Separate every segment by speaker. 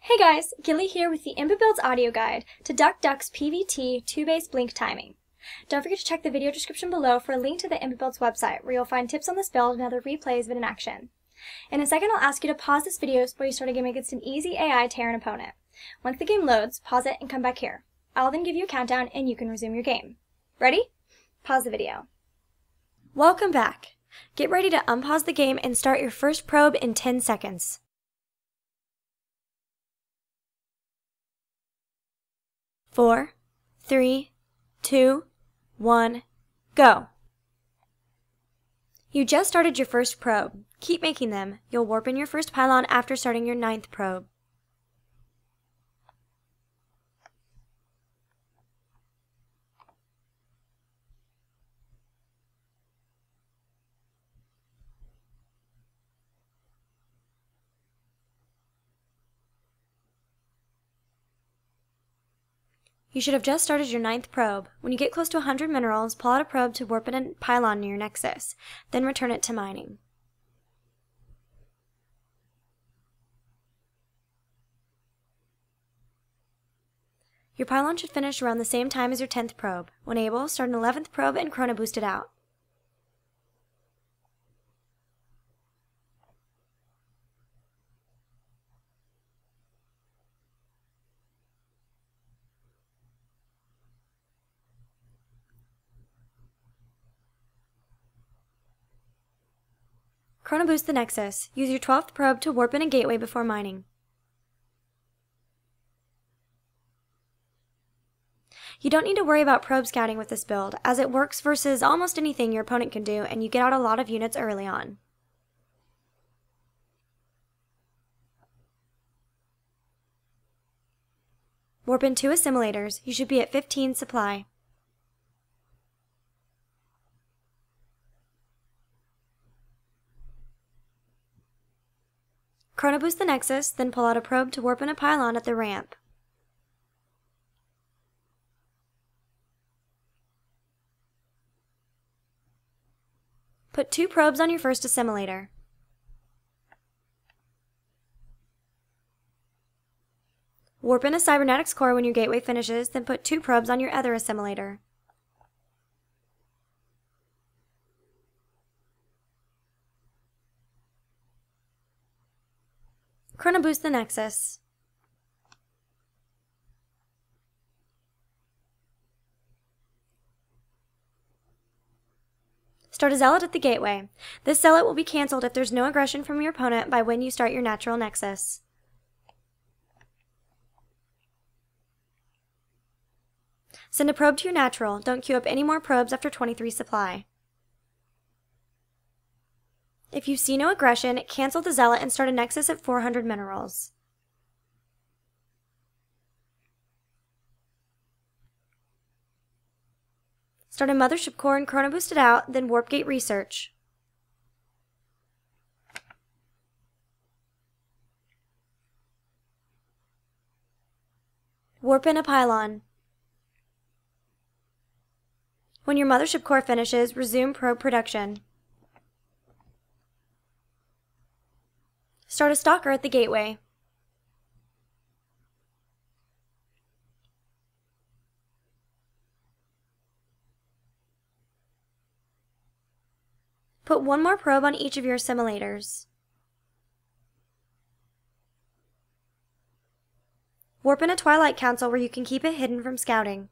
Speaker 1: Hey guys, Gilly here with the IMBAbuilds audio guide to Duckdeok's PvT Two-Base Blink Timing. Don't forget to check the video description below for a link to the IMBAbuilds website where you'll find tips on this build and other replays of it in action. In a second, I'll ask you to pause this video before you start a game against an easy AI tear an opponent. Once the game loads, pause it and come back here. I'll then give you a countdown and you can resume your game. Ready? Pause the video. Welcome back. Get ready to unpause the game and start your first probe in 10 seconds. 4, 3, 2, 1, go! You just started your first probe. Keep making them. You'll warp in your first pylon after starting your 9th probe. You should have just started your 9th probe. When you get close to 100 minerals, pull out a probe to warp in a pylon near your nexus, then return it to mining. Your pylon should finish around the same time as your 10th probe. When able, start an 11th probe and chrono boost it out. Chrono boost the nexus. Use your 12th probe to warp in a gateway before mining. You don't need to worry about probe scouting with this build, as it works versus almost anything your opponent can do, and you get out a lot of units early on. Warp in 2 assimilators. You should be at 15 supply. Chrono boost the nexus, then pull out a probe to warp in a pylon at the ramp. Put 2 probes on your first assimilator. Warp in a cybernetics core when your gateway finishes, then put 2 probes on your other assimilator. Chrono boost the nexus. Start a zealot at the gateway. This zealot will be cancelled if there's no aggression from your opponent by when you start your natural nexus. Send a probe to your natural. Don't queue up any more probes after 23 supply. If you see no aggression, cancel the zealot and start a nexus at 400 minerals. Start a mothership core and chrono boost it out, then warp gate research. Warp in a pylon. When your mothership core finishes, resume probe production. Start a stalker at the gateway. Put 1 more probe on each of your assimilators. Warp in a Twilight Council where you can keep it hidden from scouting.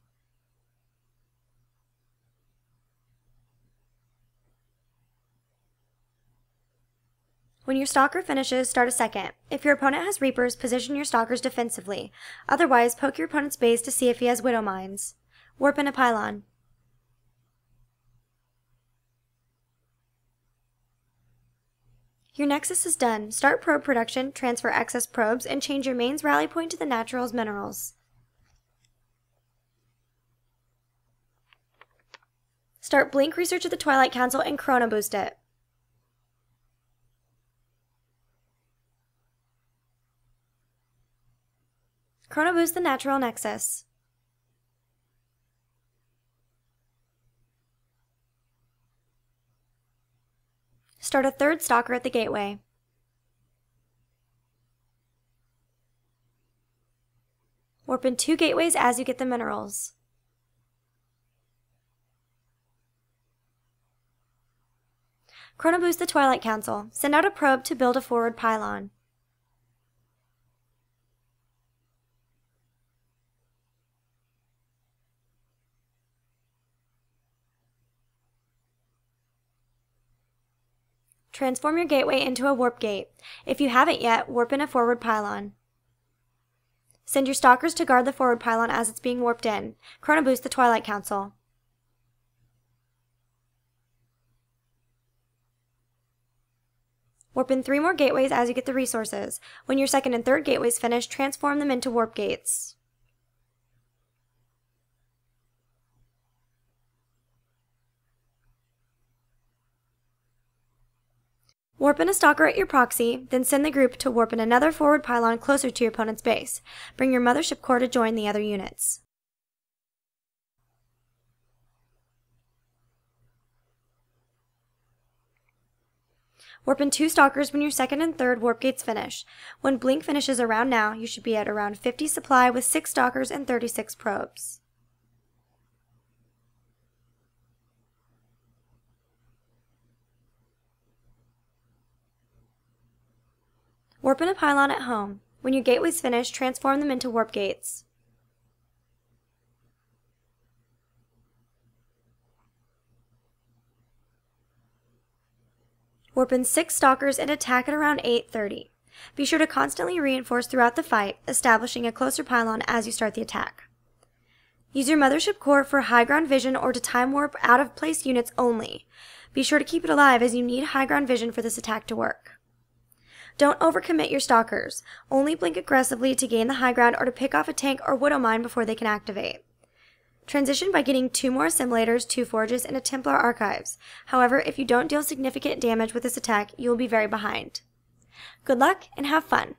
Speaker 1: When your stalker finishes, start a second. If your opponent has Reapers, position your stalkers defensively. Otherwise, poke your opponent's base to see if he has Widow Mines. Warp in a pylon. Your nexus is done. Start probe production, transfer excess probes, and change your main's rally point to the natural's minerals. Start blink research at the Twilight Council and chrono boost it. Chrono boost the natural nexus. Start a 3rd stalker at the gateway. Warp in 2 gateways as you get the minerals. Chrono Boost the Twilight Council. Send out a probe to build a forward pylon. Transform your gateway into a warp gate. If you haven't yet, warp in a forward pylon. Send your stalkers to guard the forward pylon as it's being warped in. Chrono Boost the Twilight Council. Warp in 3 more gateways as you get the resources. When your second and third gateways finish, transform them into warp gates. Warp in a stalker at your proxy, then send the group to warp in another forward pylon closer to your opponent's base. Bring your mothership core to join the other units. Warp in 2 stalkers when your second and third warp gates finish. When Blink finishes around now, you should be at around 50 supply with 6 stalkers and 36 probes. Warp in a pylon at home. When your gateways finish, transform them into warp gates. Warp in 6 stalkers and attack at around 8:30. Be sure to constantly reinforce throughout the fight, establishing a closer pylon as you start the attack. Use your mothership core for high ground vision or to time warp out of place units only. Be sure to keep it alive as you need high ground vision for this attack to work. Don't overcommit your stalkers. Only blink aggressively to gain the high ground or to pick off a tank or widow mine before they can activate. Transition by getting 2 more assimilators, 2 forges, and a Templar archives. However, if you don't deal significant damage with this attack, you will be very behind. Good luck and have fun!